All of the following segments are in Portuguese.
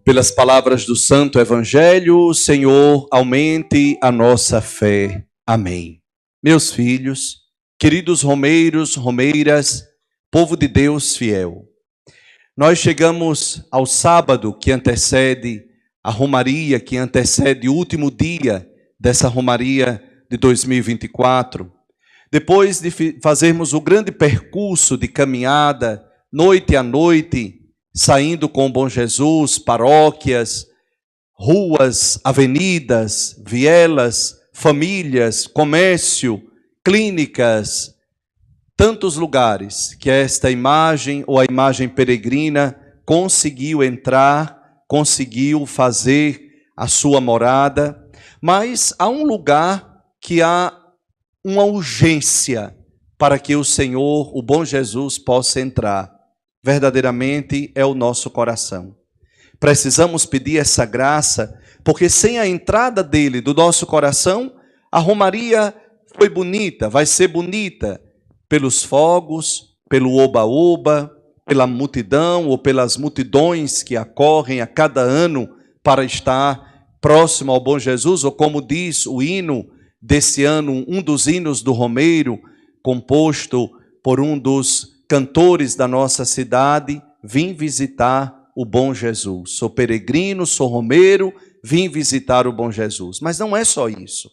Pelas palavras do Santo Evangelho, Senhor, aumente a nossa fé. Amém. Meus filhos, queridos romeiros, romeiras, povo de Deus fiel, nós chegamos ao sábado que antecede a Romaria, que antecede o último dia dessa Romaria de 2024. Depois de fazermos o grande percurso de caminhada, noite a noite, saindo com o Bom Jesus, paróquias, ruas, avenidas, vielas, famílias, comércio, clínicas, tantos lugares que esta imagem ou a imagem peregrina conseguiu entrar, conseguiu fazer a sua morada, mas há um lugar que há uma urgência para que o Senhor, o Bom Jesus, possa entrar. Verdadeiramente é o nosso coração. Precisamos pedir essa graça, porque sem a entrada dele, do nosso coração, a Romaria foi bonita, vai ser bonita, pelos fogos, pelo oba-oba, pela multidão ou pelas multidões que acorrem a cada ano para estar próximo ao Bom Jesus, ou como diz o hino desse ano, um dos hinos do Romeiro, composto por um dos cantores da nossa cidade: vim visitar o Bom Jesus. Sou peregrino, sou romeiro, vim visitar o Bom Jesus. Mas não é só isso.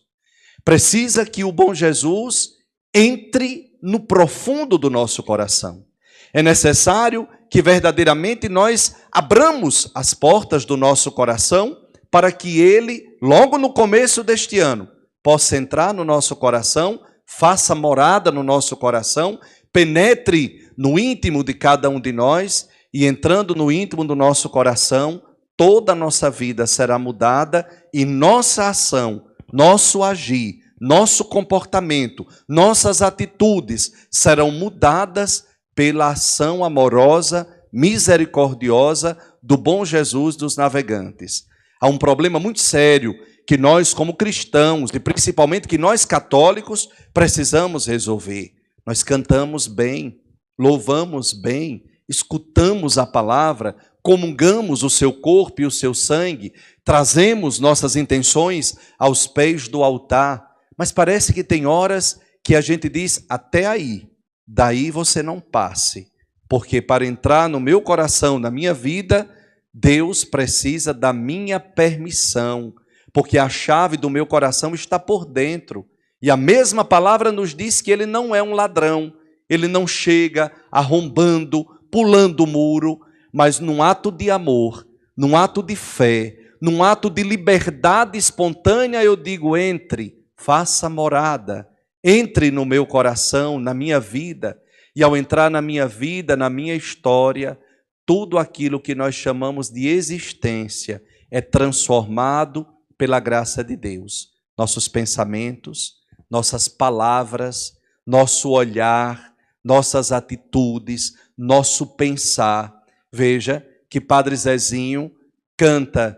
Precisa que o Bom Jesus entre no profundo do nosso coração. É necessário que verdadeiramente nós abramos as portas do nosso coração para que ele, logo no começo deste ano, possa entrar no nosso coração, faça morada no nosso coração, penetre no íntimo de cada um de nós, e entrando no íntimo do nosso coração, toda a nossa vida será mudada e nossa ação, nosso agir, nosso comportamento, nossas atitudes serão mudadas pela ação amorosa, misericordiosa do Bom Jesus dos navegantes. Há um problema muito sério que nós, como cristãos, e principalmente que nós católicos, precisamos resolver. Nós cantamos bem, louvamos bem, escutamos a palavra, comungamos o seu corpo e o seu sangue, trazemos nossas intenções aos pés do altar, mas parece que tem horas que a gente diz: até aí, daí você não passe, porque para entrar no meu coração, na minha vida, Deus precisa da minha permissão, porque a chave do meu coração está por dentro. E a mesma palavra nos diz que ele não é um ladrão, ele não chega arrombando, pulando o muro, mas num ato de amor, num ato de fé, num ato de liberdade espontânea, eu digo: entre, faça morada, entre no meu coração, na minha vida. E ao entrar na minha vida, na minha história, tudo aquilo que nós chamamos de existência é transformado pela graça de Deus. Nossos pensamentos, nossas palavras, nosso olhar, nossas atitudes, nosso pensar. Veja que Padre Zezinho canta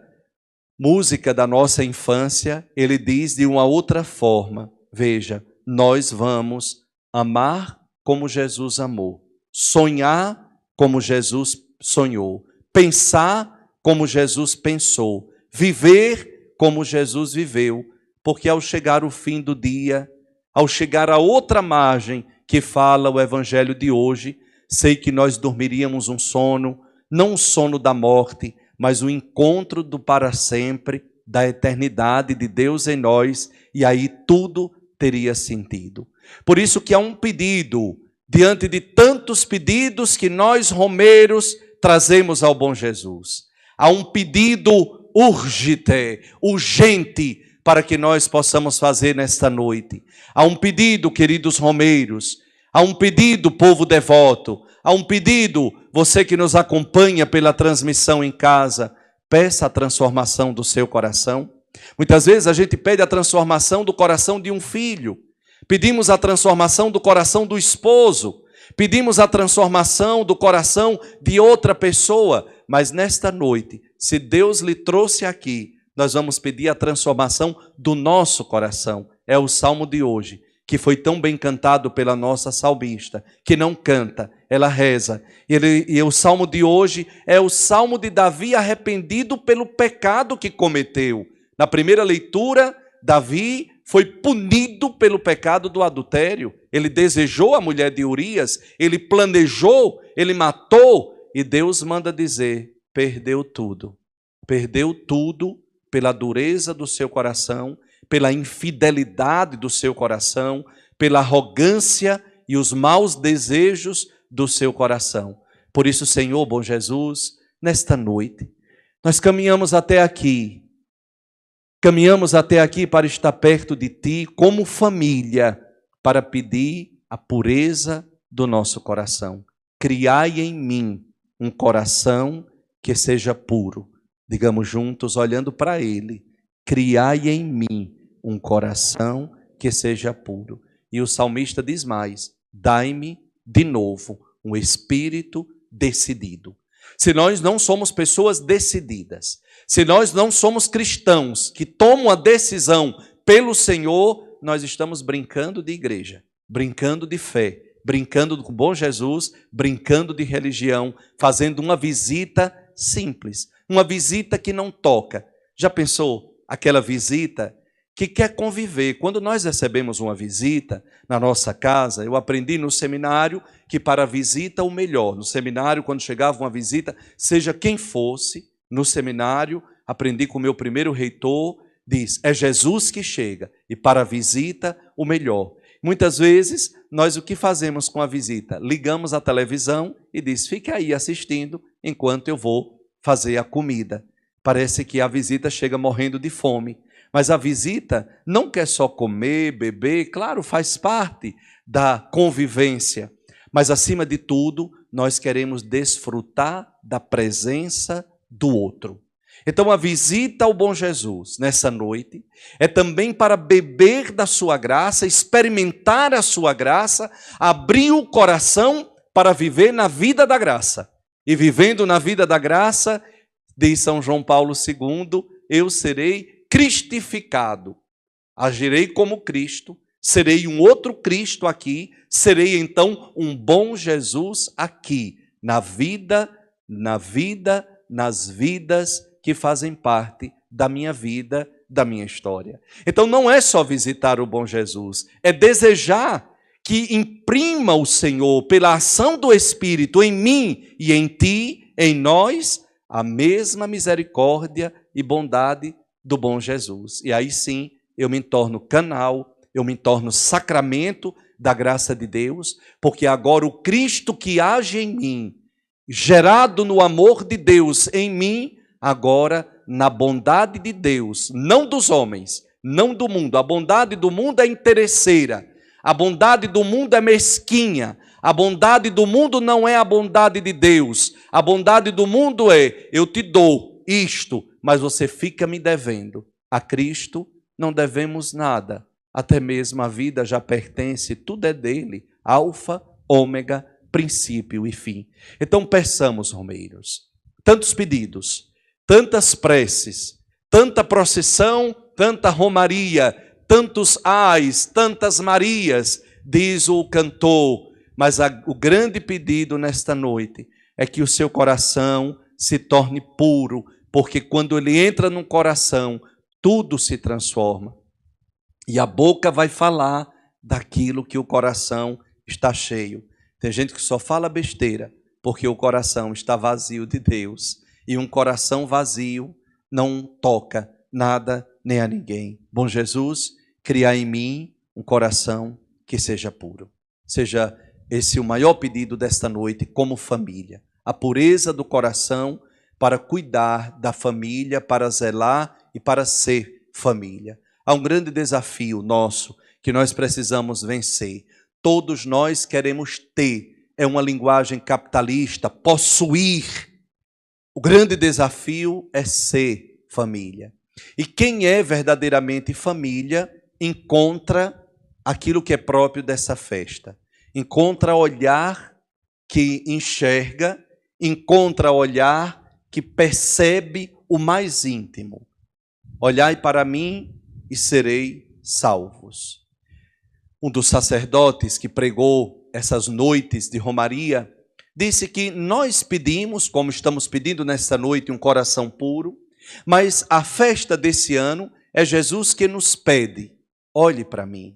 música da nossa infância, ele diz de uma outra forma. Veja, nós vamos amar como Jesus amou, sonhar como Jesus sonhou, pensar como Jesus pensou, viver como Jesus viveu, porque ao chegar o fim do dia, ao chegar a outra margem que fala o Evangelho de hoje, sei que nós dormiríamos um sono, não um sono da morte, mas o encontro do para sempre, da eternidade de Deus em nós, e aí tudo teria sentido. Por isso que há um pedido, diante de tantos pedidos que nós romeiros trazemos ao Bom Jesus. Há um pedido urgente, para que nós possamos fazer nesta noite. Há um pedido, queridos romeiros, há um pedido, povo devoto, há um pedido, você que nos acompanha pela transmissão em casa, peça a transformação do seu coração. Muitas vezes a gente pede a transformação do coração de um filho, pedimos a transformação do coração do esposo, pedimos a transformação do coração de outra pessoa, mas nesta noite, se Deus lhe trouxe aqui, nós vamos pedir a transformação do nosso coração. É o salmo de hoje. que foi tão bem cantado pela nossa salmista, que não canta, ela reza. E o salmo de hoje é o salmo de Davi arrependido pelo pecado que cometeu. Na primeira leitura, Davi foi punido pelo pecado do adultério. Ele desejou a mulher de Urias, ele planejou, ele matou, e Deus manda dizer, perdeu tudo. Perdeu tudo pela dureza do seu coração, pela infidelidade do seu coração, pela arrogância e os maus desejos do seu coração. Por isso, Senhor, bom Jesus, nesta noite, nós caminhamos até aqui para estar perto de Ti, como família, para pedir a pureza do nosso coração. Criai em mim um coração que seja puro. Digamos juntos, olhando para Ele, criai em mim um coração que seja puro. E o salmista diz mais, dai-me de novo um espírito decidido. Se nós não somos pessoas decididas, se nós não somos cristãos que tomam a decisão pelo Senhor, nós estamos brincando de igreja, brincando de fé, brincando com o bom Jesus, brincando de religião, fazendo uma visita simples, uma visita que não toca. Já pensou aquela visita que quer conviver? Quando nós recebemos uma visita na nossa casa, eu aprendi no seminário que para a visita o melhor. No seminário, quando chegava uma visita, seja quem fosse, no seminário, aprendi com o meu primeiro reitor, diz, é Jesus que chega, e para a visita o melhor. Muitas vezes, nós o que fazemos com a visita? Ligamos a televisão e diz, fique aí assistindo enquanto eu vou fazer a comida. Parece que a visita chega morrendo de fome. Mas a visita não quer só comer, beber, claro, faz parte da convivência. Mas, acima de tudo, nós queremos desfrutar da presença do outro. Então, a visita ao bom Jesus, nessa noite, é também para beber da sua graça, experimentar a sua graça, abrir o coração para viver na vida da graça. E vivendo na vida da graça, diz São João Paulo II, eu serei cristificado, agirei como Cristo, serei um outro Cristo aqui, serei então um bom Jesus aqui, nas vidas que fazem parte da minha vida, da minha história. Então não é só visitar o bom Jesus, é desejar que imprima o Senhor, pela ação do Espírito em mim e em ti, em nós, a mesma misericórdia e bondade do bom Jesus. E aí sim, eu me torno canal, eu me torno sacramento da graça de Deus, porque agora o Cristo que age em mim, gerado no amor de Deus em mim, agora na bondade de Deus, não dos homens, não do mundo. A bondade do mundo é interesseira, a bondade do mundo é mesquinha, a bondade do mundo não é a bondade de Deus. A bondade do mundo é, eu te dou isto, mas você fica me devendo. A Cristo não devemos nada, até mesmo a vida já pertence, tudo é dele, alfa, ômega, princípio e fim. Então peçamos, romeiros, tantos pedidos, tantas preces, tanta procissão, tanta romaria, tantos ais, tantas Marias, diz o cantor, mas o grande pedido nesta noite é que o seu coração se torne puro, porque quando ele entra num coração, tudo se transforma. E a boca vai falar daquilo que o coração está cheio. Tem gente que só fala besteira, porque o coração está vazio de Deus. E um coração vazio não toca nada nem a ninguém. Bom Jesus, criar em mim um coração que seja puro. Seja esse o maior pedido desta noite como família. A pureza do coração para cuidar da família, para zelar e para ser família. Há um grande desafio nosso que nós precisamos vencer. Todos nós queremos ter, é uma linguagem capitalista, possuir. O grande desafio é ser família. E quem é verdadeiramente família encontra aquilo que é próprio dessa festa. Encontra olhar que enxerga, encontra olhar que percebe o mais íntimo. Olhai para mim e serei salvos. Um dos sacerdotes que pregou essas noites de romaria disse que nós pedimos, como estamos pedindo nesta noite, um coração puro, mas a festa desse ano é Jesus que nos pede: olhe para mim.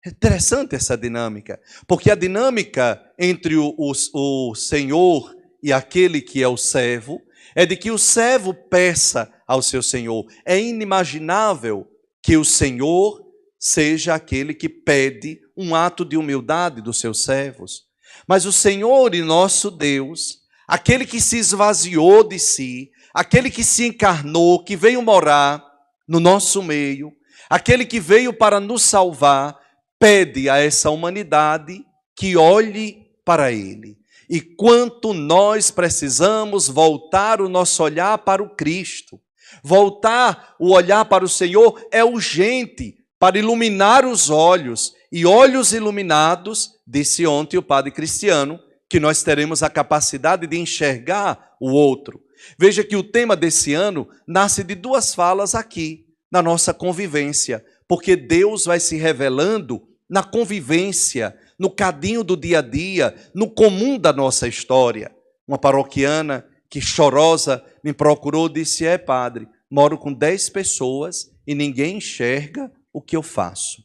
É interessante essa dinâmica, porque a dinâmica entre o Senhor e aquele que é o servo é de que o servo peça ao seu Senhor. É inimaginável que o Senhor seja aquele que pede um ato de humildade dos seus servos. Mas o Senhor e nosso Deus, aquele que se esvaziou de si, aquele que se encarnou, que veio morar no nosso meio, aquele que veio para nos salvar, pede a essa humanidade que olhe para Ele. E quanto nós precisamos voltar o nosso olhar para o Cristo, voltar o olhar para o Senhor é urgente para iluminar os olhos, e olhos iluminados, disse ontem o padre Cristiano, que nós teremos a capacidade de enxergar o outro. Veja que o tema desse ano nasce de duas falas aqui, na nossa convivência, porque Deus vai se revelando na convivência, no cadinho do dia a dia, no comum da nossa história. Uma paroquiana que chorosa me procurou e disse: padre, moro com 10 pessoas e ninguém enxerga o que eu faço.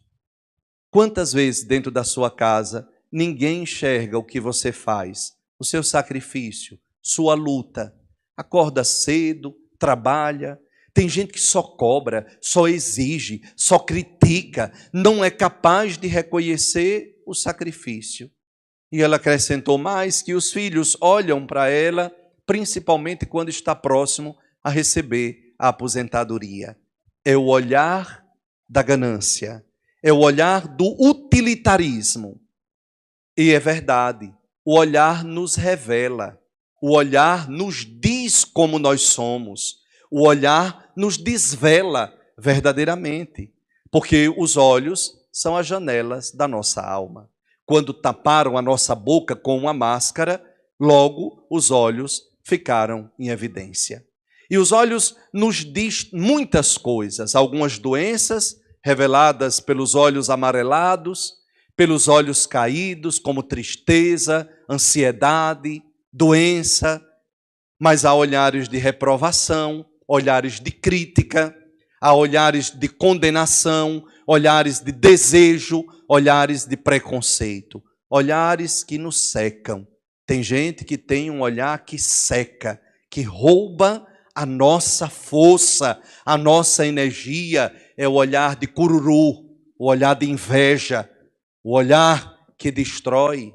Quantas vezes dentro da sua casa ninguém enxerga o que você faz, o seu sacrifício, sua luta? Acorda cedo, trabalha. Tem gente que só cobra, só exige, só critica, não é capaz de reconhecer o sacrifício. E ela acrescentou mais que os filhos olham para ela, principalmente quando está próximo a receber a aposentadoria. É o olhar da ganância, é o olhar do utilitarismo. E é verdade, o olhar nos revela, o olhar nos diz como nós somos, o olhar nos desvela verdadeiramente, porque os olhos são as janelas da nossa alma. Quando taparam a nossa boca com uma máscara, logo os olhos ficaram em evidência. E os olhos nos diz muitas coisas, algumas doenças reveladas pelos olhos amarelados, pelos olhos caídos, como tristeza, ansiedade, doença, mas há olhares de reprovação, olhares de crítica, há olhares de condenação, olhares de desejo, olhares de preconceito, olhares que nos secam. Tem gente que tem um olhar que seca, que rouba a nossa força, a nossa energia. É o olhar de cururu, o olhar de inveja, o olhar que destrói.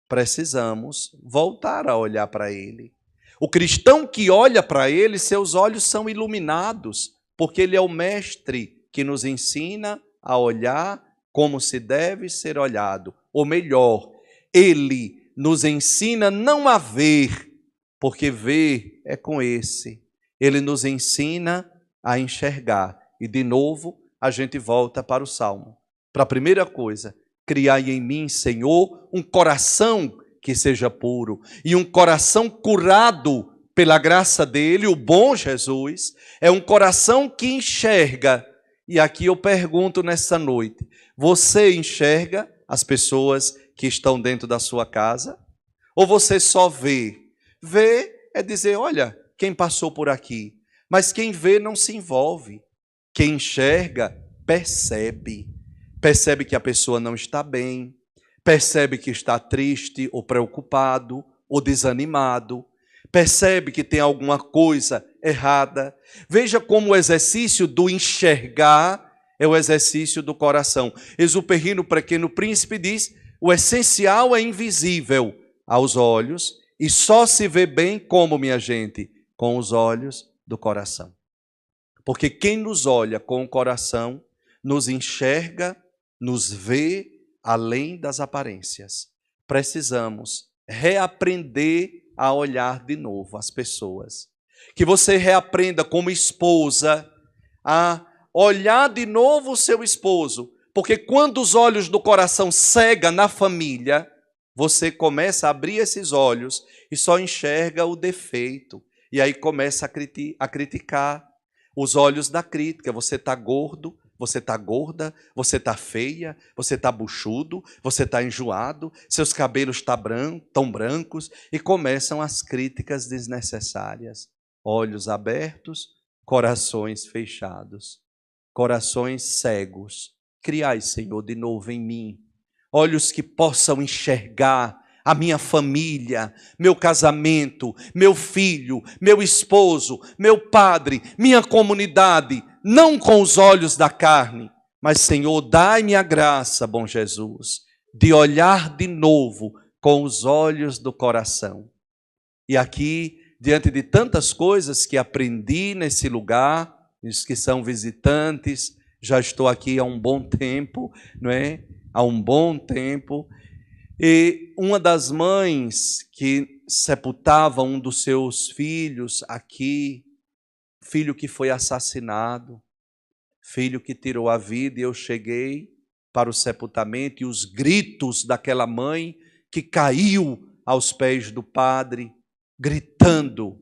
Precisamos voltar a olhar para Ele. O cristão que olha para Ele, seus olhos são iluminados, porque Ele é o mestre que nos ensina a olhar como se deve ser olhado. Ou melhor, Ele nos ensina não a ver, porque ver é com esse. Ele nos ensina a enxergar. E de novo, a gente volta para o Salmo. Para a primeira coisa, criai em mim, Senhor, um coração que seja puro, e um coração curado pela graça dele, o bom Jesus, é um coração que enxerga. E aqui eu pergunto nessa noite, você enxerga as pessoas que estão dentro da sua casa? Ou você só vê? Ver é dizer, olha, quem passou por aqui. Mas quem vê não se envolve. Quem enxerga, percebe. Percebe que a pessoa não está bem, percebe que está triste ou preocupado ou desanimado, percebe que tem alguma coisa errada. Veja como o exercício do enxergar é o exercício do coração. Exupéry, no Pequeno Príncipe, diz: o essencial é invisível aos olhos e só se vê bem como, minha gente, com os olhos do coração. Porque quem nos olha com o coração nos enxerga, nos vê além das aparências. Precisamos reaprender a olhar de novo as pessoas. Que você reaprenda como esposa a olhar de novo o seu esposo. Porque quando os olhos do coração cegam na família, você começa a abrir esses olhos e só enxerga o defeito. E aí começa a criticar. Os olhos da crítica. Você está gordo, você está gorda, você está feia, você está buchudo, você está enjoado, seus cabelos tão brancos, e começam as críticas desnecessárias. Olhos abertos, corações fechados, corações cegos. Criai, Senhor, de novo em mim olhos que possam enxergar a minha família, meu casamento, meu filho, meu esposo, meu padre, minha comunidade, não com os olhos da carne, mas, Senhor, dai-me a graça, bom Jesus, de olhar de novo com os olhos do coração. E aqui, diante de tantas coisas que aprendi nesse lugar, os que são visitantes, já estou aqui há um bom tempo, não é? Há um bom tempo. E uma das mães que sepultava um dos seus filhos aqui, filho que foi assassinado, filho que tirou a vida, e eu cheguei para o sepultamento, e os gritos daquela mãe que caiu aos pés do padre, gritando,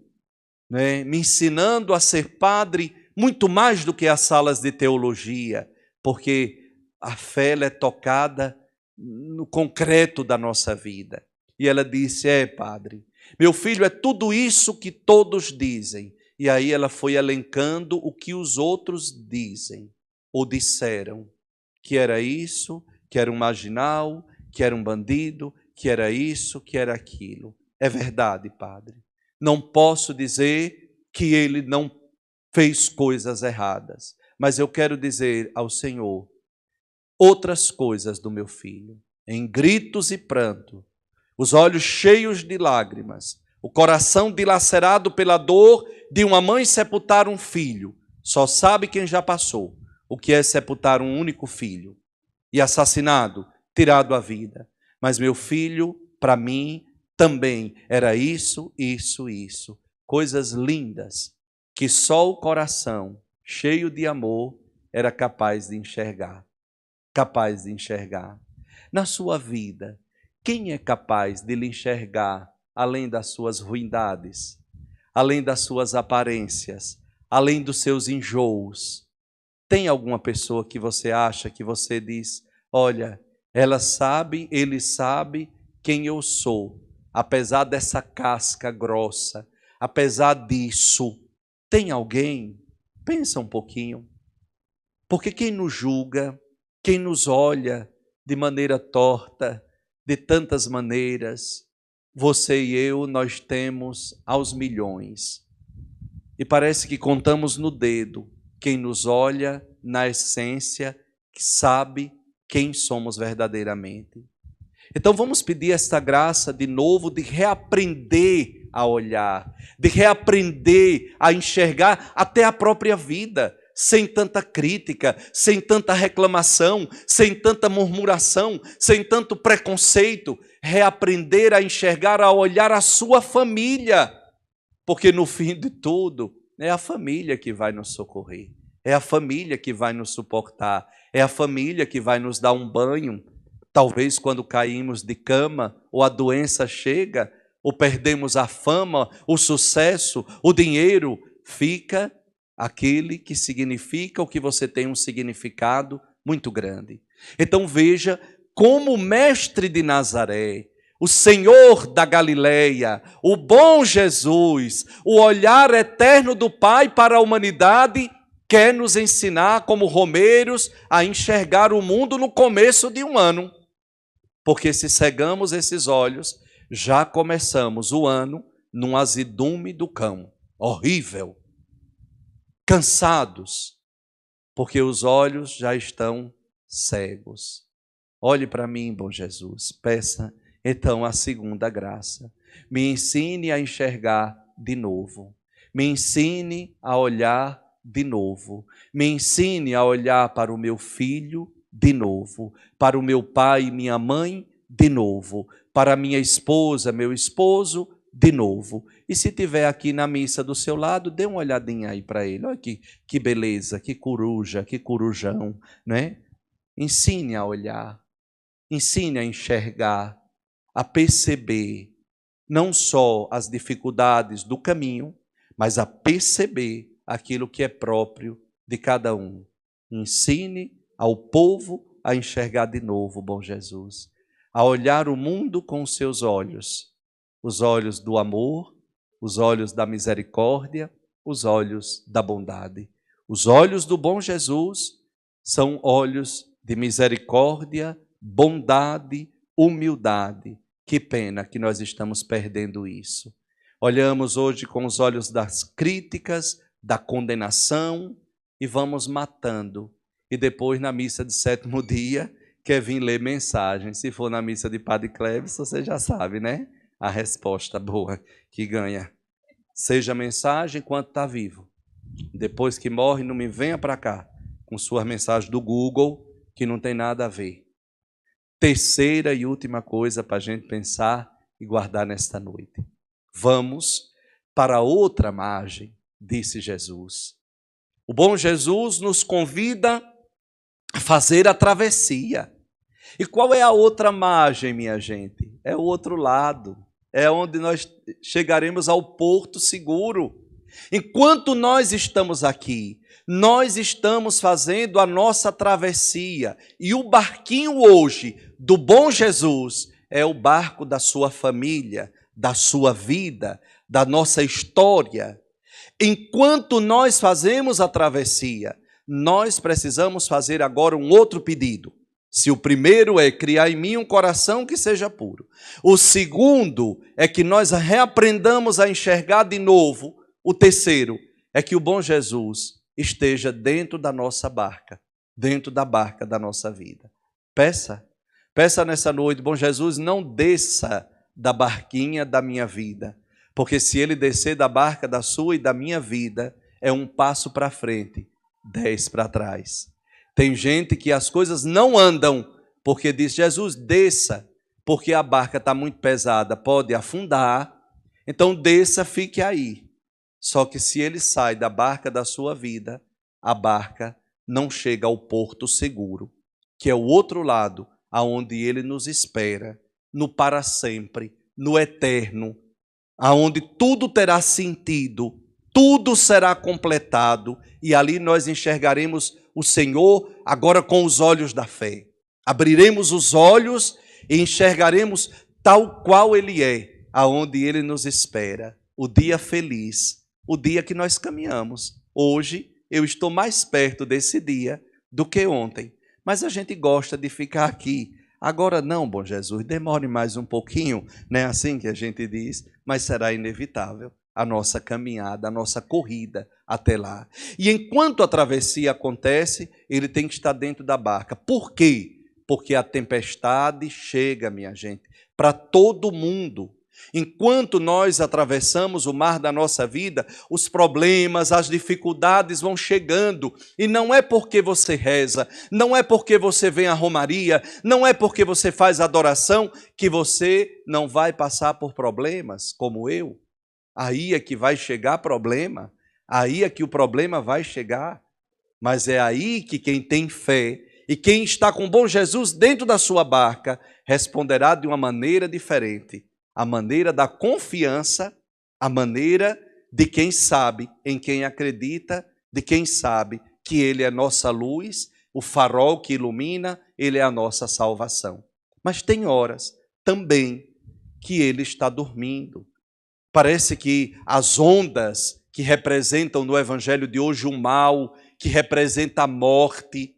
né, me ensinando a ser padre muito mais do que as salas de teologia, porque a fé ela é tocada no concreto da nossa vida. E ela disse: padre, meu filho é tudo isso que todos dizem. E aí ela foi elencando o que os outros dizem ou disseram, que era isso, que era um marginal, que era um bandido, que era isso, que era aquilo. É verdade, padre. Não posso dizer que ele não fez coisas erradas, mas eu quero dizer ao Senhor outras coisas do meu filho, em gritos e pranto, os olhos cheios de lágrimas, o coração dilacerado pela dor de uma mãe sepultar um filho. Só sabe quem já passou o que é sepultar um único filho, e assassinado, tirado a vida. Mas meu filho, para mim, também era isso, isso, isso. Coisas lindas que só o coração cheio de amor era capaz de enxergar. Capaz de enxergar. Na sua vida, quem é capaz de lhe enxergar além das suas ruindades, além das suas aparências, além dos seus enjoos? Tem alguma pessoa que você acha, que você diz: olha, ela sabe, ele sabe quem eu sou, apesar dessa casca grossa, apesar disso? Tem alguém? Pensa um pouquinho. Porque quem nos julga, quem nos olha de maneira torta, de tantas maneiras, você e eu, nós temos aos milhões. E parece que contamos no dedo quem nos olha na essência, que sabe quem somos verdadeiramente. Então vamos pedir esta graça de novo, de reaprender a olhar, de reaprender a enxergar até a própria vida, sem tanta crítica, sem tanta reclamação, sem tanta murmuração, sem tanto preconceito. Reaprender a enxergar, a olhar a sua família, porque no fim de tudo é a família que vai nos socorrer, é a família que vai nos suportar, é a família que vai nos dar um banho. Talvez quando caímos de cama, ou a doença chega, ou perdemos a fama, o sucesso, o dinheiro, fica aquele que significa o que você tem um significado muito grande. Então veja como o mestre de Nazaré, o Senhor da Galileia, o bom Jesus, o olhar eterno do Pai para a humanidade, quer nos ensinar como romeiros a enxergar o mundo no começo de um ano. Porque se cegamos esses olhos, já começamos o ano num azedume do cão. Horrível. Cansados, porque os olhos já estão cegos. Olhe para mim, bom Jesus, peça então a segunda graça. Me ensine a enxergar de novo. Me ensine a olhar de novo. Me ensine a olhar para o meu filho de novo, para o meu pai e minha mãe de novo, para a minha esposa, meu esposo de novo. E se tiver aqui na missa do seu lado, dê uma olhadinha aí para ele. Olha que beleza, que coruja, que corujão, né? Ensine a olhar, ensine a enxergar, a perceber não só as dificuldades do caminho, mas a perceber aquilo que é próprio de cada um. Ensine ao povo a enxergar de novo, bom Jesus, a olhar o mundo com os seus olhos, os olhos do amor, os olhos da misericórdia, os olhos da bondade. Os olhos do bom Jesus são olhos de misericórdia, bondade, humildade. Que pena que nós estamos perdendo isso. Olhamos hoje com os olhos das críticas, da condenação e vamos matando. E depois, na missa de sétimo dia, quer vir ler mensagem. Se for na missa de Padre Cleves, você já sabe, né? A resposta boa que ganha. Seja mensagem enquanto está vivo. Depois que morre, não me venha para cá com suas mensagens do Google, que não tem nada a ver. Terceira e última coisa para a gente pensar e guardar nesta noite. Vamos para outra margem, disse Jesus. O bom Jesus nos convida a fazer a travessia. E qual é a outra margem, minha gente? É o outro lado. É onde nós chegaremos ao porto seguro. Enquanto nós estamos aqui, nós estamos fazendo a nossa travessia. E o barquinho hoje do bom Jesus é o barco da sua família, da sua vida, da nossa história. Enquanto nós fazemos a travessia, nós precisamos fazer agora um outro pedido. Se o primeiro é criar em mim um coração que seja puro. O segundo é que nós reaprendamos a enxergar de novo. O terceiro é que o bom Jesus esteja dentro da nossa barca, dentro da barca da nossa vida. Peça nessa noite, bom Jesus, não desça da barquinha da minha vida, porque se ele descer da barca da sua e da minha vida, é um passo para frente, 10 para trás. Tem gente que as coisas não andam, porque diz, Jesus, desça, porque a barca está muito pesada, pode afundar, então desça, fique aí. Só que se ele sai da barca da sua vida, a barca não chega ao porto seguro, que é o outro lado, aonde ele nos espera, no para sempre, no eterno, aonde tudo terá sentido, tudo será completado, e ali nós enxergaremos o Senhor agora com os olhos da fé. Abriremos os olhos e enxergaremos tal qual Ele é, aonde Ele nos espera. O dia feliz, o dia que nós caminhamos. Hoje eu estou mais perto desse dia do que ontem. Mas a gente gosta de ficar aqui. Agora não, bom Jesus, demore mais um pouquinho, não é assim que a gente diz, mas será inevitável a nossa caminhada, a nossa corrida até lá. E enquanto a travessia acontece, ele tem que estar dentro da barca. Por quê? Porque a tempestade chega, minha gente, para todo mundo. Enquanto nós atravessamos o mar da nossa vida, os problemas, as dificuldades vão chegando. E não é porque você reza, não é porque você vem à romaria, não é porque você faz adoração, que você não vai passar por problemas como eu. Aí é que vai chegar problema, aí é que o problema vai chegar. Mas é aí que quem tem fé e quem está com o bom Jesus dentro da sua barca responderá de uma maneira diferente. A maneira da confiança, a maneira de quem sabe, em quem acredita, de quem sabe que Ele é nossa luz, o farol que ilumina, Ele é a nossa salvação. Mas tem horas também que Ele está dormindo. Parece que as ondas que representam no evangelho de hoje o mal, que representa a morte,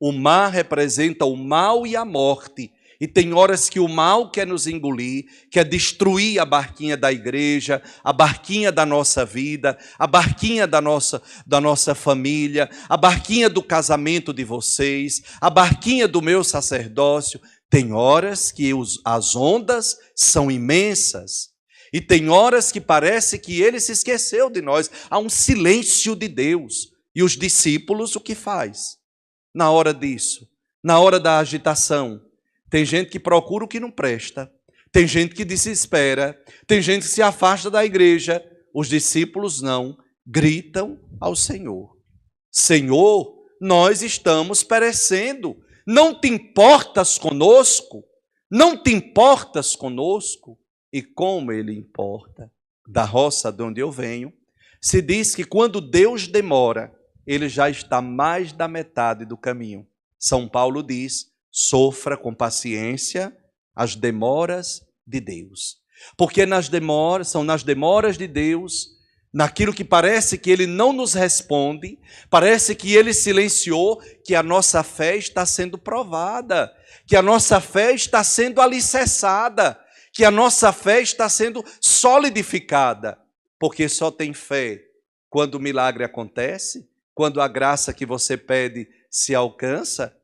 o mar representa o mal e a morte. E tem horas que o mal quer nos engolir, quer destruir a barquinha da igreja, a barquinha da nossa vida, a barquinha da nossa família, a barquinha do casamento de vocês, a barquinha do meu sacerdócio. Tem horas que as ondas são imensas. E tem horas que parece que ele se esqueceu de nós. Há um silêncio de Deus. E os discípulos, o que faz? Na hora disso, na hora da agitação, tem gente que procura o que não presta. Tem gente que desespera. Tem gente que se afasta da igreja. Os discípulos não. Gritam ao Senhor. Senhor, nós estamos perecendo. Não te importas conosco? Não te importas conosco? E como ele importa? Da roça de onde eu venho, se diz que quando Deus demora, ele já está mais da metade do caminho. São Paulo diz: sofra com paciência as demoras de Deus. Porque são nas demoras de Deus, naquilo que parece que Ele não nos responde, parece que Ele silenciou, que a nossa fé está sendo provada, que a nossa fé está sendo alicerçada, que a nossa fé está sendo solidificada. Porque só tem fé quando o milagre acontece, quando a graça que você pede se alcança,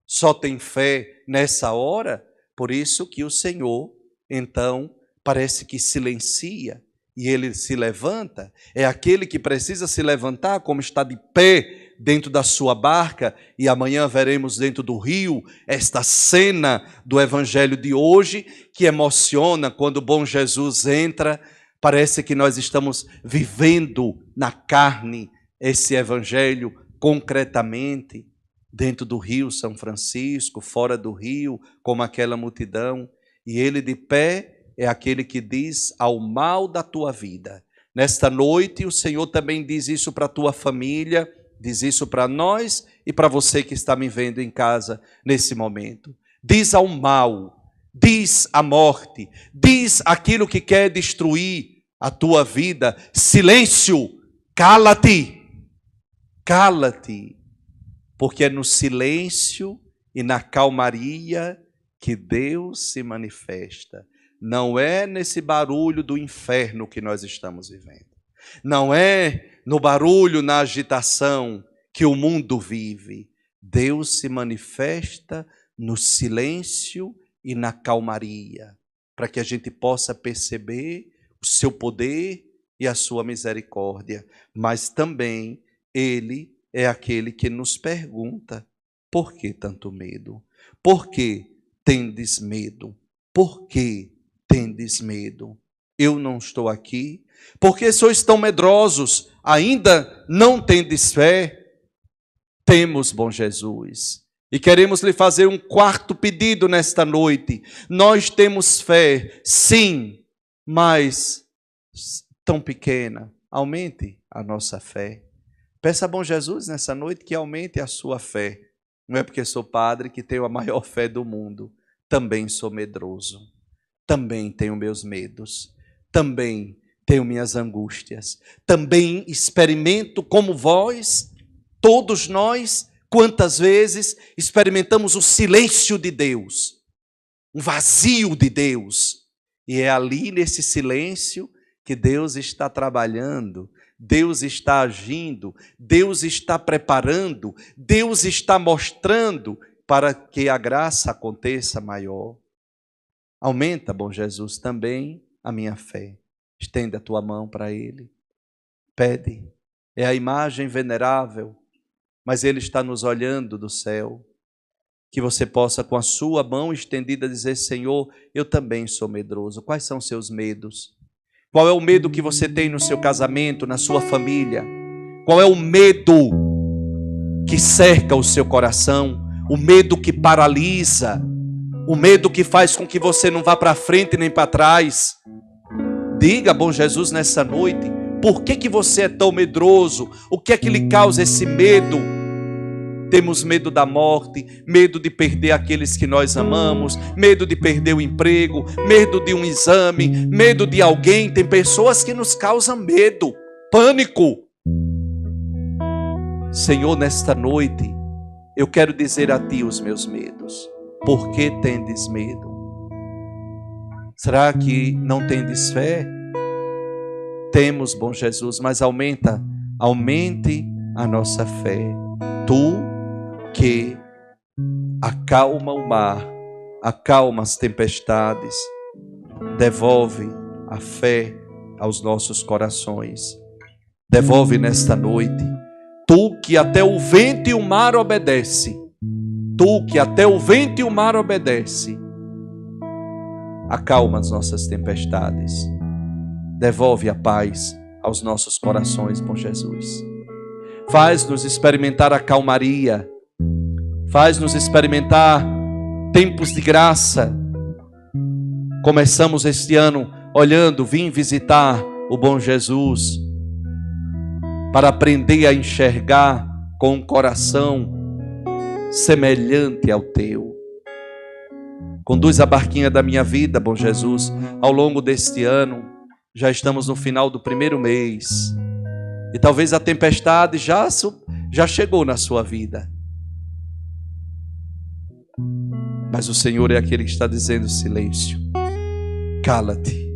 só tem fé nessa hora. Por isso que o Senhor, então, parece que silencia e Ele se levanta. É aquele que precisa se levantar, como está de pé dentro da sua barca, e amanhã veremos dentro do rio esta cena do evangelho de hoje, que emociona quando o bom Jesus entra. Parece que nós estamos vivendo na carne esse evangelho concretamente, dentro do rio São Francisco, fora do rio, como aquela multidão. E ele de pé é aquele que diz ao mal da tua vida. Nesta noite o Senhor também diz isso para a tua família, diz isso para nós e para você que está me vendo em casa nesse momento. Diz ao mal, diz à morte, diz aquilo que quer destruir a tua vida: silêncio, cala-te, cala-te, porque é no silêncio e na calmaria que Deus se manifesta. Não é nesse barulho do inferno que nós estamos vivendo. Não é no barulho, na agitação que o mundo vive. Deus se manifesta no silêncio e na calmaria, para que a gente possa perceber o seu poder e a sua misericórdia. Mas também Ele é aquele que nos pergunta: por que tanto medo? Por que tendes medo? Por que tendes medo? Eu não estou aqui? Por que sois tão medrosos? Ainda não tendes fé? Temos, bom Jesus, e queremos lhe fazer um quarto pedido nesta noite. Nós temos fé, sim, mas tão pequena. Aumente a nossa fé. Peça a bom Jesus nessa noite que aumente a sua fé. Não é porque sou padre que tenho a maior fé do mundo. Também sou medroso. Também tenho meus medos. Também tenho minhas angústias. Também experimento como vós, todos nós, quantas vezes experimentamos o silêncio de Deus, um vazio de Deus. E é ali nesse silêncio que Deus está trabalhando, Deus está agindo, Deus está preparando, Deus está mostrando para que a graça aconteça maior. Aumenta, bom Jesus, também a minha fé. Estende a tua mão para Ele. Pede. É a imagem venerável, mas Ele está nos olhando do céu. Que você possa, com a sua mão estendida, dizer: Senhor, eu também sou medroso. Quais são os seus medos? Qual é o medo que você tem no seu casamento, na sua família? Qual é o medo que cerca o seu coração? O medo que paralisa? O medo que faz com que você não vá para frente nem para trás? Diga, bom Jesus, nessa noite, por que você é tão medroso? O que é que lhe causa esse medo? Temos medo da morte, medo de perder aqueles que nós amamos, medo de perder o emprego, medo de um exame, medo de alguém. Tem pessoas que nos causam medo, pânico. Senhor, nesta noite, eu quero dizer a Ti os meus medos. Por que tendes medo? Será que não tendes fé? Temos, bom Jesus, mas aumente a nossa fé. Tu que acalma o mar, acalma as tempestades, devolve a fé aos nossos corações. Devolve nesta noite. Tu que até o vento e o mar obedece. Tu que até o vento e o mar obedece. Acalma as nossas tempestades. Devolve a paz aos nossos corações, bom Jesus. Faz-nos experimentar a calmaria. Faz-nos experimentar tempos de graça. Começamos este ano olhando, vim visitar o bom Jesus para aprender a enxergar com um coração semelhante ao teu. Conduz a barquinha da minha vida, bom Jesus, ao longo deste ano. Já estamos no final do primeiro mês. E talvez a tempestade já chegou na sua vida. Mas o Senhor é aquele que está dizendo: silêncio, cala-te.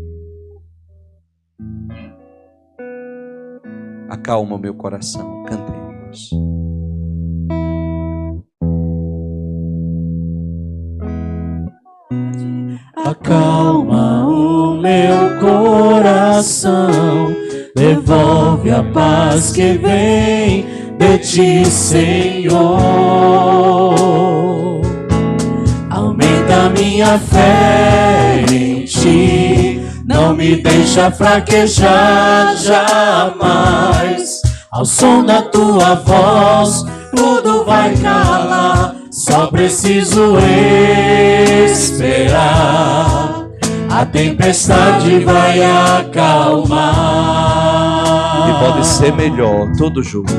Acalma o meu coração. Cantemos. Acalma o meu coração, devolve a paz que vem de ti, Senhor. Aumenta minha fé em ti, não me deixa fraquejar jamais. Ao som da tua voz, tudo vai calar. Só preciso esperar, a tempestade vai acalmar. E pode ser melhor, todos juntos.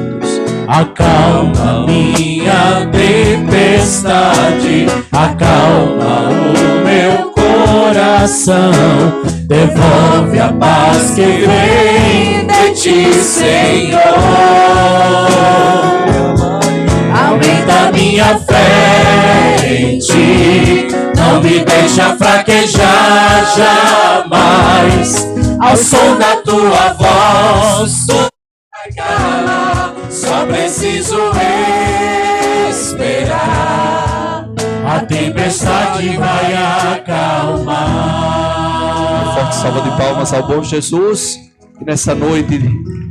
Acalma minha tempestade, acalma o meu coração, devolve a paz que vem de ti, Senhor. Aumenta minha fé em ti, não me deixa fraquejar jamais. Ao som da tua voz, tu vai calar. Só preciso esperar, a tempestade vai acalmar. Uma forte salva de palmas ao bom Jesus, que nessa noite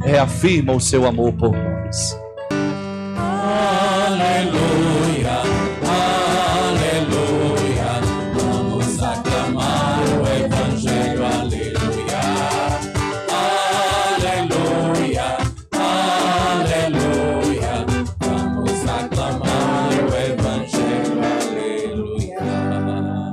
reafirma o seu amor por nós.